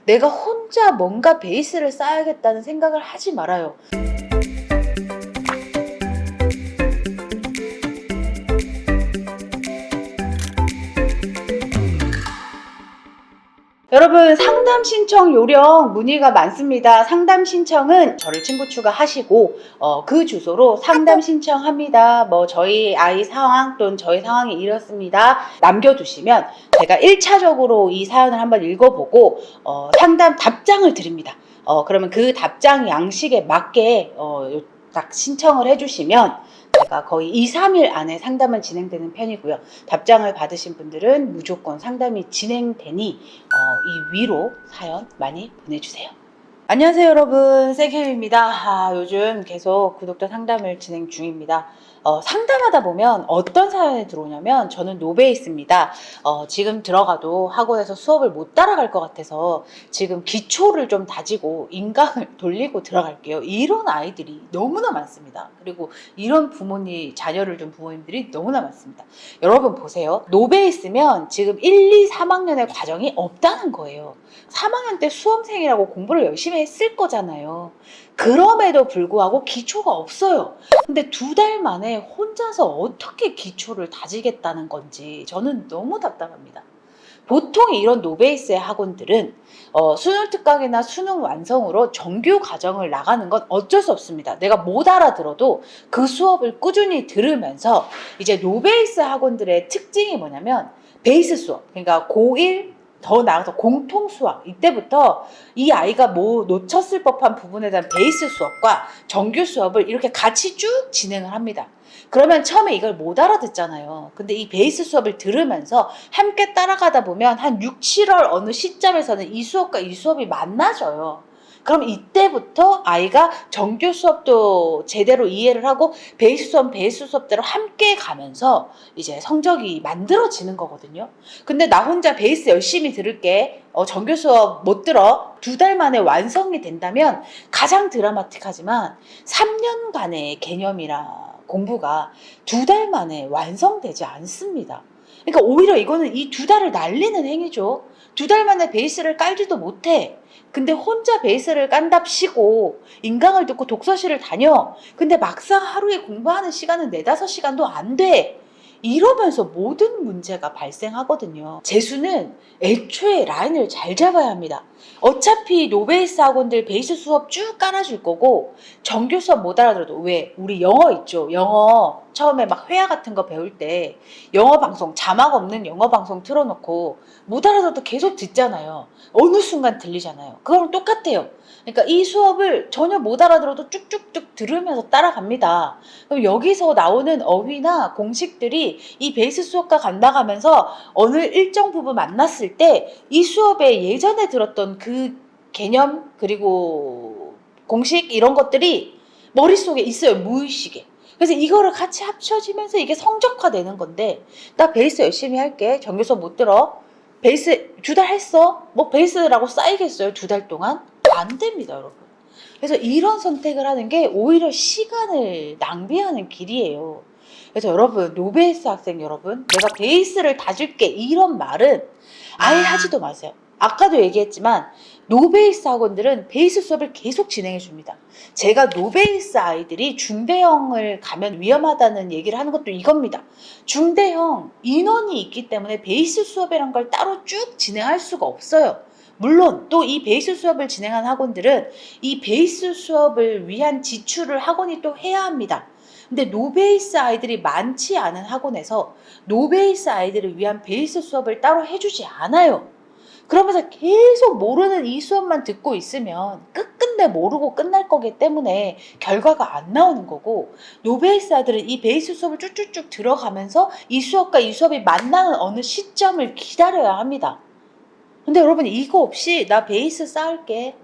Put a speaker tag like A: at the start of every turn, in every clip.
A: 내가 혼자 뭔가 베이스를 쌓아야겠다는 생각을 하지 말아요. 여러분, 상담 신청 요령 문의가 많습니다. 상담 신청은 저를 친구 추가하시고 그 주소로 상담 신청합니다. 뭐 저희 아이 상황 또는 저희 상황이 이렇습니다. 남겨두시면 제가 1차적으로 이 사연을 한번 읽어보고 상담 답장을 드립니다. 그러면 그 답장 양식에 맞게 딱 신청을 해주시면 제가 거의 2, 3일 안에 상담은 진행되는 편이고요. 답장을 받으신 분들은 무조건 상담이 진행되니 이 위로 사연 많이 보내주세요. 안녕하세요 여러분, 세캠입니다. 요즘 계속 구독자 상담을 진행 중입니다. 상담하다 보면 어떤 사연이 들어오냐면 저는 노베이스입니다. 지금 들어가도 학원에서 수업을 못 따라갈 것 같아서 지금 기초를 좀 다지고 인강을 돌리고 들어갈게요. 이런 아이들이 너무나 많습니다. 그리고 이런 부모님, 자녀를 둔 부모님들이 너무나 많습니다. 여러분 보세요. 노베이스면 지금 1, 2, 3학년의 과정이 없다는 거예요. 3학년 때 수험생이라고 공부를 열심히 했을 거잖아요. 그럼에도 불구하고 기초가 없어요. 근데 2달 만에 혼자서 어떻게 기초를 다지겠다는 건지 저는 너무 답답합니다. 보통 이런 노베이스의 학원들은 수능 특강이나 수능 완성으로 정규 과정을 나가는 건 어쩔 수 없습니다. 내가 못 알아들어도 그 수업을 꾸준히 들으면서 이제 노베이스 학원들의 특징이 뭐냐면 베이스 수업, 그러니까 고1 더 나아가서 공통 수학, 이때부터 이 아이가 뭐 놓쳤을 법한 부분에 대한 베이스 수업과 정규 수업을 이렇게 같이 쭉 진행을 합니다. 그러면 처음에 이걸 못 알아듣잖아요. 근데 이 베이스 수업을 들으면서 함께 따라가다 보면 한 6, 7월 어느 시점에서는 이 수업과 이 수업이 만나져요. 그럼 이때부터 아이가 정규 수업도 제대로 이해를 하고 베이스 수업대로 함께 가면서 이제 성적이 만들어지는 거거든요. 근데 나 혼자 베이스 열심히 들을게, 정규 수업 못 들어, 2달 만에 완성이 된다면 가장 드라마틱하지만 3년간의 개념이라 공부가 2달 만에 완성되지 않습니다. 그러니까 오히려 이거는 이 2달을 날리는 행위죠. 2달 만에 베이스를 깔지도 못해. 근데 혼자 베이스를 깐답시고 인강을 듣고 독서실을 다녀. 근데 막상 하루에 공부하는 시간은 4, 5시간도 안 돼. 이러면서 모든 문제가 발생하거든요. 재수는 애초에 라인을 잘 잡아야 합니다. 어차피 노베이스 학원들 베이스 수업 쭉 깔아줄 거고 정규 수업 못 알아들어도, 왜 우리 영어 있죠. 영어 처음에 막 회화 같은 거 배울 때 영어 방송, 자막 없는 영어 방송 틀어놓고 못 알아들어도 계속 듣잖아요. 어느 순간 들리잖아요. 그거랑 똑같아요. 그러니까 이 수업을 전혀 못 알아들어도 쭉쭉쭉 들으면서 따라갑니다. 그럼 여기서 나오는 어휘나 공식들이 이 베이스 수업과 간다가면서 어느 일정 부분 만났을 때 이 수업에 예전에 들었던 그 개념 그리고 공식 이런 것들이 머릿속에 있어요. 무의식에. 그래서 이거를 같이 합쳐지면서 이게 성적화되는 건데, 나 베이스 열심히 할게. 정규 수업 못 들어. 베이스 2달 했어? 뭐 베이스라고 쌓이겠어요? 2달 동안? 안 됩니다, 여러분. 그래서 이런 선택을 하는 게 오히려 시간을 낭비하는 길이에요. 그래서 여러분, 노베이스 학생 여러분, 내가 베이스를 다줄게 이런 말은 아예 하지도 마세요. 아까도 얘기했지만 노베이스 학원들은 베이스 수업을 계속 진행해 줍니다. 제가 노베이스 아이들이 중대형을 가면 위험하다는 얘기를 하는 것도 이겁니다. 중대형 인원이 있기 때문에 베이스 수업이란 걸 따로 쭉 진행할 수가 없어요. 물론 또 이 베이스 수업을 진행한 학원들은 이 베이스 수업을 위한 지출을 학원이 또 해야 합니다. 근데 노베이스 아이들이 많지 않은 학원에서 노베이스 아이들을 위한 베이스 수업을 따로 해주지 않아요. 그러면서 계속 모르는 이 수업만 듣고 있으면 끝끝내 모르고 끝날 거기 때문에 결과가 안 나오는 거고, 노베이스 아이들은 이 베이스 수업을 쭉쭉쭉 들어가면서 이 수업과 이 수업이 만나는 어느 시점을 기다려야 합니다. 근데 여러분, 이거 없이 나 베이스 쌓을게,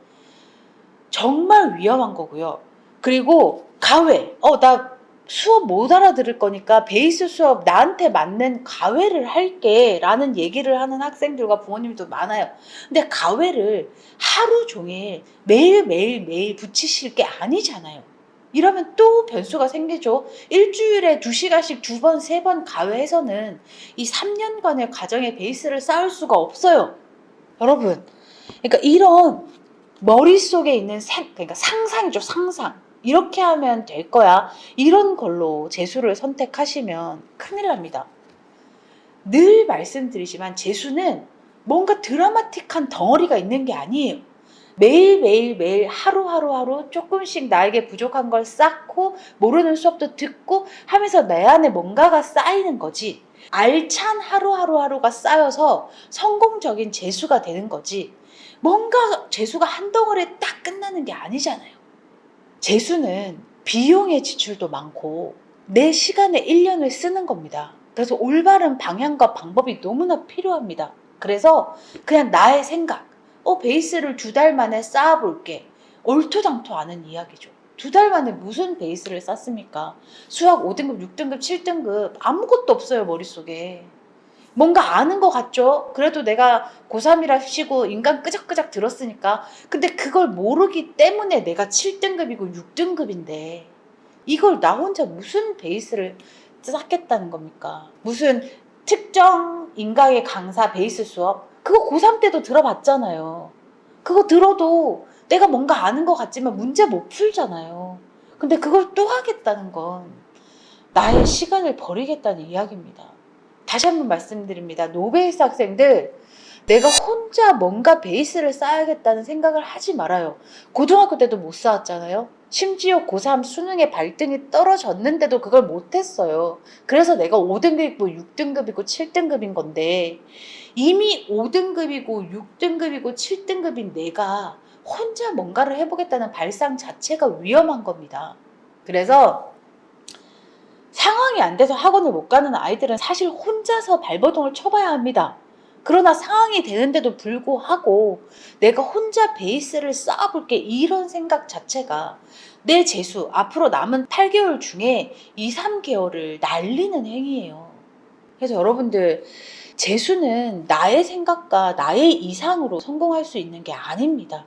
A: 정말 위험한 거고요. 그리고 가외, 나 수업 못 알아들을 거니까 베이스 수업 나한테 맞는 가외를 할게 라는 얘기를 하는 학생들과 부모님도 많아요. 근데 가외를 하루 종일 매일 붙이실 게 아니잖아요. 이러면 또 변수가 생기죠. 일주일에 2시간씩 2번, 3번 가외해서는 이 3년간의 과정의 베이스를 쌓을 수가 없어요. 여러분, 그러니까 이런 머릿속에 있는 그러니까 상상이죠, 상상. 이렇게 하면 될 거야. 이런 걸로 재수를 선택하시면 큰일 납니다. 늘 말씀드리지만 재수는 뭔가 드라마틱한 덩어리가 있는 게 아니에요. 매일 하루 조금씩 나에게 부족한 걸 쌓고 모르는 수업도 듣고 하면서 내 안에 뭔가가 쌓이는 거지. 알찬 하루가 쌓여서 성공적인 재수가 되는 거지. 뭔가 재수가 한 덩어리에 딱 끝나는 게 아니잖아요. 재수는 비용의 지출도 많고 내 시간의 1년을 쓰는 겁니다. 그래서 올바른 방향과 방법이 너무나 필요합니다. 그래서 그냥 나의 생각, 베이스를 2달 만에 쌓아볼게. 얼토당토 않은 이야기죠. 2달 만에 무슨 베이스를 쌓습니까? 수학 5등급, 6등급, 7등급 아무것도 없어요, 머릿속에. 뭔가 아는 것 같죠? 그래도 내가 고3이라 치고 인간 끄적끄적 들었으니까. 근데 그걸 모르기 때문에 내가 7등급이고 6등급인데 이걸 나 혼자 무슨 베이스를 쌓겠다는 겁니까? 무슨 특정 인강의 강사 베이스 수업? 그거 고3 때도 들어봤잖아요. 그거 들어도 내가 뭔가 아는 것 같지만 문제 못 풀잖아요. 근데 그걸 또 하겠다는 건 나의 시간을 버리겠다는 이야기입니다. 다시 한번 말씀드립니다. 노베이스 학생들, 내가 혼자 뭔가 베이스를 쌓아야겠다는 생각을 하지 말아요. 고등학교 때도 못 쌓았잖아요. 심지어 고3 수능에 발등이 떨어졌는데도 그걸 못했어요. 그래서 내가 5등급이고 6등급이고 7등급인 건데 이미 5등급이고 6등급이고 7등급인 내가 혼자 뭔가를 해보겠다는 발상 자체가 위험한 겁니다. 그래서 상황이 안 돼서 학원을 못 가는 아이들은 사실 혼자서 발버둥을 쳐봐야 합니다. 그러나 상황이 되는데도 불구하고 내가 혼자 베이스를 쌓아볼게, 이런 생각 자체가 내 재수, 앞으로 남은 8개월 중에 2, 3개월을 날리는 행위예요. 그래서 여러분들, 재수는 나의 생각과 나의 이상으로 성공할 수 있는 게 아닙니다.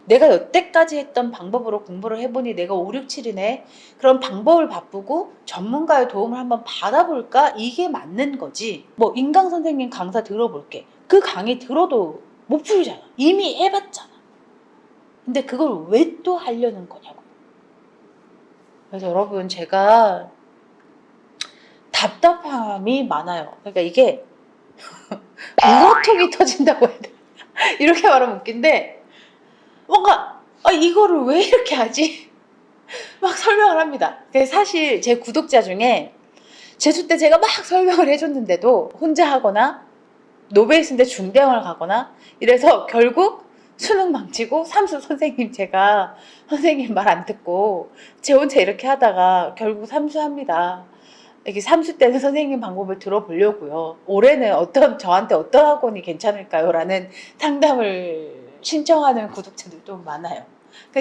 A: 내가 여태까지 했던 방법으로 공부를 해보니 내가 5, 6, 7이네. 그럼 방법을 바꾸고 전문가의 도움을 한번 받아볼까? 이게 맞는 거지. 뭐 인강 선생님 강사 들어볼게. 그 강의 들어도 못 풀잖아. 이미 해봤잖아. 근데 그걸 왜 또 하려는 거냐고. 그래서 여러분, 제가 답답함이 많아요. 그러니까 이게 우라통이 터진다고 해야 돼. 이렇게 말하면 웃긴데 뭔가 이거를 왜 이렇게 하지? 막 설명을 합니다. 사실 제 구독자 중에 재수 때 제가 막 설명을 해줬는데도 혼자 하거나 노베이스인데 중대형을 가거나 이래서 결국 수능 망치고 삼수 제가 선생님 말 안 듣고 제 혼자 이렇게 하다가 결국 삼수합니다. 이렇게 삼수 때는 선생님 방법을 들어보려고요. 올해는 저한테 어떤 학원이 괜찮을까요? 라는 상담을 신청하는 구독자들도 많아요.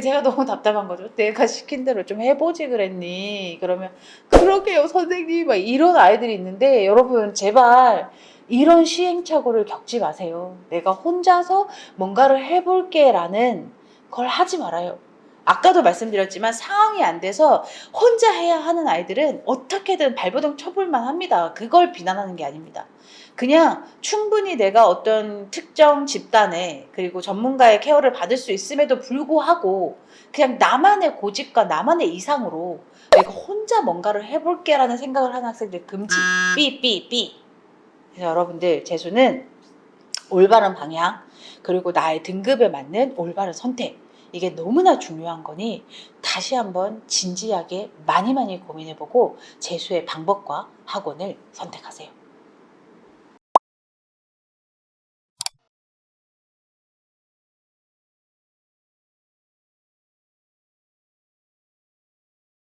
A: 제가 너무 답답한 거죠. 내가 시킨 대로 좀 해보지 그랬니? 그러면 그러게요 선생님, 막 이런 아이들이 있는데, 여러분 제발 이런 시행착오를 겪지 마세요. 내가 혼자서 뭔가를 해볼게 라는 걸 하지 말아요. 아까도 말씀드렸지만 상황이 안 돼서 혼자 해야 하는 아이들은 어떻게든 발버둥 쳐볼만 합니다. 그걸 비난하는 게 아닙니다. 그냥 충분히 내가 어떤 특정 집단에 그리고 전문가의 케어를 받을 수 있음에도 불구하고 그냥 나만의 고집과 나만의 이상으로 내가 혼자 뭔가를 해볼게 라는 생각을 하는 학생들 금지. 삐. 그래서 여러분들, 재수는 올바른 방향 그리고 나의 등급에 맞는 올바른 선택, 이게 너무나 중요한 거니 다시 한번 진지하게 많이 고민해보고 재수의 방법과 학원을 선택하세요.